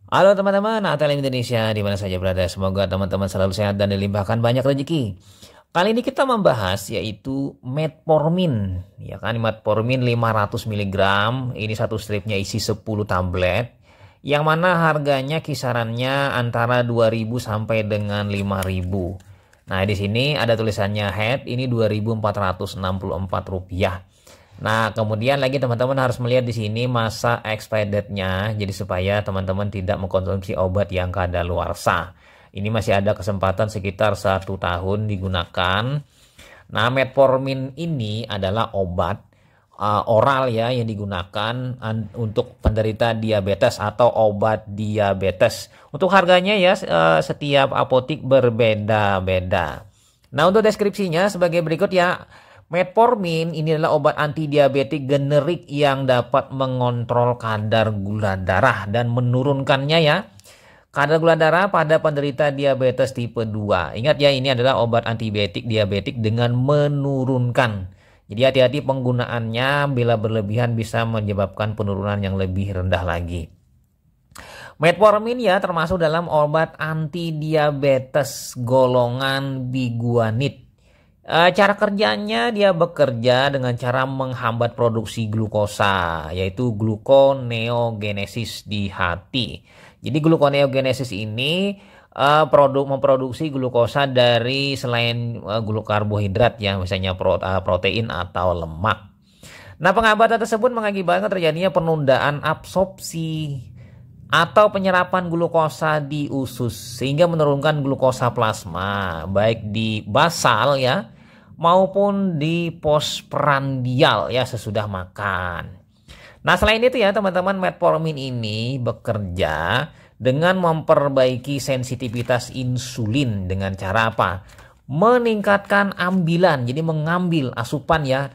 Halo teman-teman, ATLM Indonesia di mana saja berada. Semoga teman-teman selalu sehat dan dilimpahkan banyak rezeki. Kali ini kita membahas yaitu metformin. Ya kan, metformin 500 miligram. Ini satu stripnya isi 10 tablet. Yang mana harganya kisarannya antara 2.000 sampai dengan 5.000. Nah, di sini ada tulisannya head ini 2.464 rupiah. Nah, kemudian lagi teman-teman harus melihat di sini masa expired date-nya, jadi supaya teman-teman tidak mengkonsumsi obat yang kadaluarsa. Ini masih ada kesempatan sekitar 1 tahun digunakan. Nah, metformin ini adalah obat oral ya yang digunakan untuk penderita diabetes atau obat diabetes. Untuk harganya ya setiap apotik berbeda-beda. Nah, untuk deskripsinya sebagai berikut ya. Metformin ini adalah obat antidiabetik generik yang dapat mengontrol kadar gula darah dan menurunkannya ya. Kadar gula darah pada penderita diabetes tipe 2. Ingat ya, ini adalah obat antibiotik diabetik dengan menurunkan. Jadi hati-hati penggunaannya, bila berlebihan bisa menyebabkan penurunan yang lebih rendah lagi. Metformin ya termasuk dalam obat antidiabetes golongan biguanid. Cara kerjanya dia bekerja dengan cara menghambat produksi glukosa, yaitu gluconeogenesis di hati. Jadi gluconeogenesis ini memproduksi glukosa dari selain karbohidrat ya, misalnya protein atau lemak. Nah, penghamburan tersebut mengakibatkan terjadinya penundaan absorpsi atau penyerapan glukosa di usus sehingga menurunkan glukosa plasma baik di basal ya maupun di postprandial ya sesudah makan. Nah, selain itu ya teman-teman, metformin ini bekerja dengan memperbaiki sensitivitas insulin dengan cara apa? Meningkatkan ambilan, jadi mengambil asupan ya,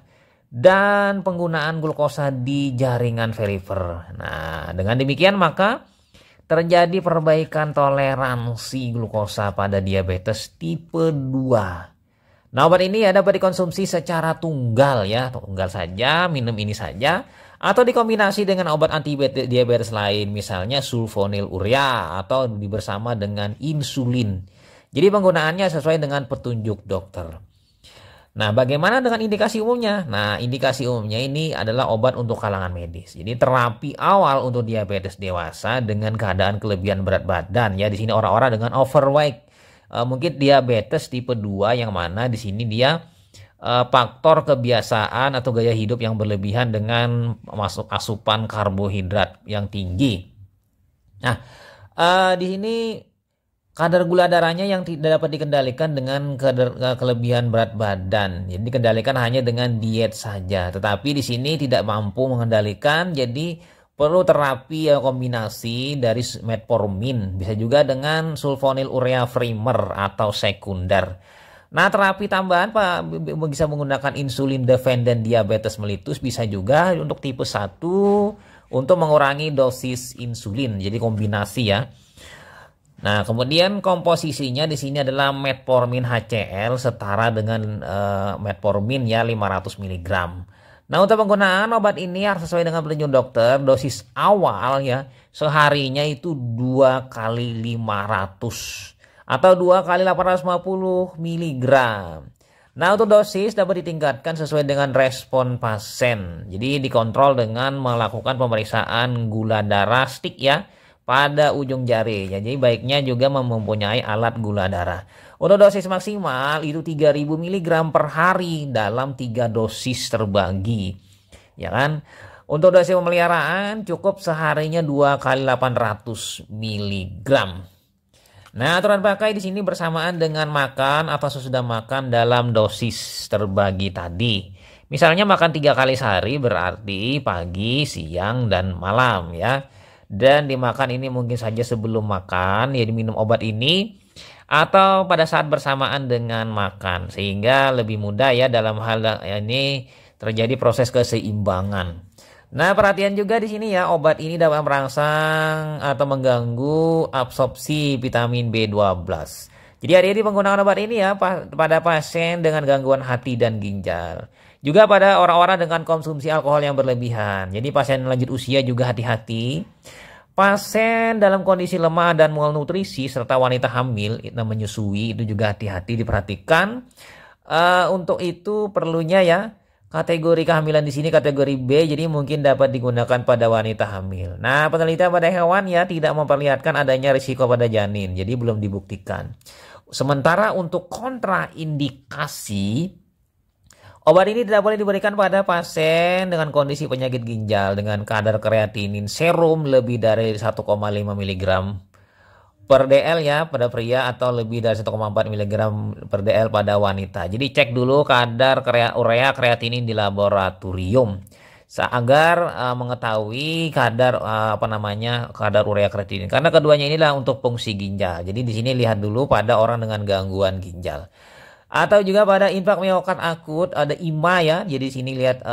dan penggunaan glukosa di jaringan perifer. Nah, dengan demikian maka terjadi perbaikan toleransi glukosa pada diabetes tipe 2. Nah, obat ini ya dapat dikonsumsi secara tunggal ya, tunggal saja, minum ini saja, atau dikombinasi dengan obat anti-diabetes lain, misalnya sulfonylurea atau bersama dengan insulin. Jadi penggunaannya sesuai dengan petunjuk dokter. Nah, bagaimana dengan indikasi umumnya? Nah, indikasi umumnya ini adalah obat untuk kalangan medis. Jadi terapi awal untuk diabetes dewasa dengan keadaan kelebihan berat badan ya. Di sini orang-orang dengan overweight. Mungkin diabetes tipe 2 yang mana di sini dia faktor kebiasaan atau gaya hidup yang berlebihan dengan masuk asupan karbohidrat yang tinggi. Nah, di sini kadar gula darahnya yang tidak dapat dikendalikan dengan kelebihan berat badan. Jadi dikendalikan hanya dengan diet saja. Tetapi di sini tidak mampu mengendalikan, jadi perlu terapi kombinasi dari metformin. Bisa juga dengan sulfonylurea primer atau sekunder. Nah, terapi tambahan Pak bisa menggunakan insulin dependent diabetes mellitus, bisa juga untuk tipe 1 untuk mengurangi dosis insulin. Jadi kombinasi ya. Nah, kemudian komposisinya di sini adalah metformin HCl setara dengan metformin ya 500 mg. Nah, untuk penggunaan obat ini harus sesuai dengan petunjuk dokter. Dosis awal ya seharinya itu 2 kali 500 atau 2 kali 850 mg. Nah, untuk dosis dapat ditingkatkan sesuai dengan respon pasien. Jadi dikontrol dengan melakukan pemeriksaan gula darah stick ya pada ujung jari. Jadi baiknya juga mempunyai alat gula darah. Untuk dosis maksimal itu 3.000 mg per hari dalam 3 dosis terbagi. Ya kan? Untuk dosis pemeliharaan cukup seharinya 2 kali 800 mg. Nah, aturan pakai di sini bersamaan dengan makan atau sesudah makan dalam dosis terbagi tadi. Misalnya makan 3 kali sehari berarti pagi, siang, dan malam ya. Dan dimakan ini mungkin saja sebelum makan, ya diminum obat ini atau pada saat bersamaan dengan makan sehingga lebih mudah ya dalam hal ini terjadi proses keseimbangan. Nah, perhatian juga di sini ya, obat ini dapat merangsang atau mengganggu absorpsi vitamin B12. Jadi hati-hati penggunaan obat ini ya pada pasien dengan gangguan hati dan ginjal. Juga pada orang-orang dengan konsumsi alkohol yang berlebihan. Jadi pasien lanjut usia juga hati-hati. Pasien dalam kondisi lemah dan malnutrisi serta wanita hamil itu menyusui itu juga hati-hati diperhatikan. Untuk itu perlunya ya kategori kehamilan di sini kategori B, jadi mungkin dapat digunakan pada wanita hamil. Nah, penelitian pada hewan ya tidak memperlihatkan adanya risiko pada janin, jadi belum dibuktikan. Sementara untuk kontraindikasi, obat ini tidak boleh diberikan pada pasien dengan kondisi penyakit ginjal dengan kadar kreatinin serum lebih dari 1,5 mg per DL ya pada pria atau lebih dari 1,4 mg per DL pada wanita. Jadi cek dulu kadar urea kreatinin di laboratorium agar mengetahui kadar kadar urea kreatinin. Karena keduanya inilah untuk fungsi ginjal. Jadi di sini lihat dulu pada orang dengan gangguan ginjal. Atau juga pada infak miokard akut ada IMA ya. Jadi sini lihat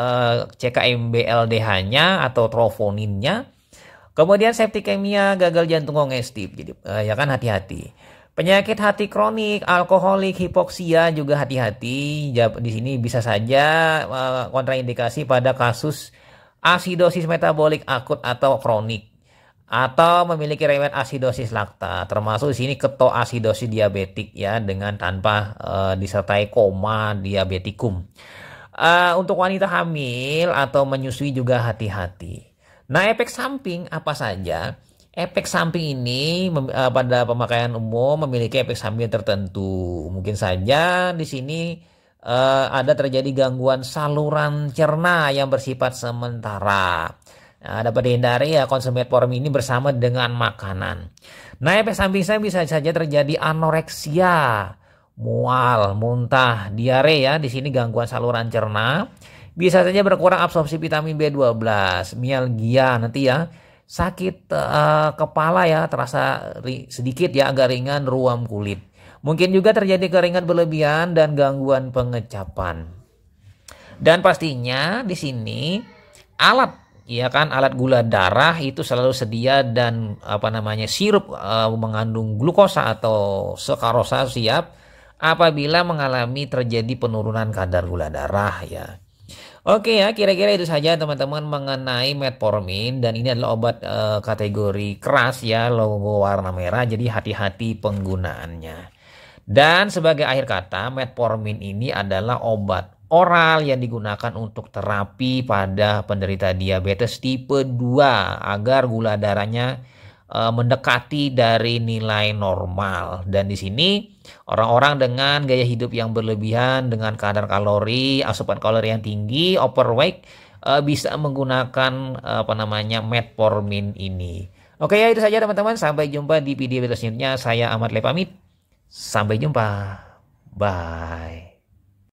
CKMB-LDH-nya atau troponinnya. Kemudian septikemia, gagal jantung kongestif. Jadi ya kan hati-hati. Penyakit hati kronik, alkoholik, hipoksia juga hati-hati. Di sini bisa saja kontraindikasi pada kasus asidosis metabolik akut atau kronik atau memiliki riwayat asidosis laktat. Termasuk di sini ketoasidosis diabetik ya dengan tanpa disertai koma diabetikum. Untuk wanita hamil atau menyusui juga hati-hati. Nah, efek samping apa saja? Efek samping ini pada pemakaian umum memiliki efek samping tertentu. Mungkin saja di sini ada terjadi gangguan saluran cerna yang bersifat sementara. Nah, dapat dihindari ya konsumsi metformin ini bersama dengan makanan. Nah, efek samping saya bisa saja terjadi anoreksia, mual, muntah, diare ya. Di sini gangguan saluran cerna. Bisa saja berkurang absorpsi vitamin B12, mialgia nanti ya, sakit kepala ya, terasa sedikit ya, agak ringan, ruam kulit. Mungkin juga terjadi keringat berlebihan dan gangguan pengecapan. Dan pastinya di sini alat alat gula darah itu selalu sedia dan sirup mengandung glukosa atau sakarosa siap apabila mengalami terjadi penurunan kadar gula darah ya. Oke ya, kira-kira itu saja teman-teman mengenai metformin, dan ini adalah obat kategori keras ya, logo warna merah, jadi hati-hati penggunaannya. Dan sebagai akhir kata, metformin ini adalah obat oral yang digunakan untuk terapi pada penderita diabetes tipe 2 agar gula darahnya mendekati dari nilai normal. Dan di sini orang-orang dengan gaya hidup yang berlebihan, dengan kadar kalori, asupan kalori yang tinggi, overweight bisa menggunakan metformin ini. Oke ya, itu saja teman-teman. Sampai jumpa di video selanjutnya. Saya Ahmad Le pamit. Sampai jumpa. Bye.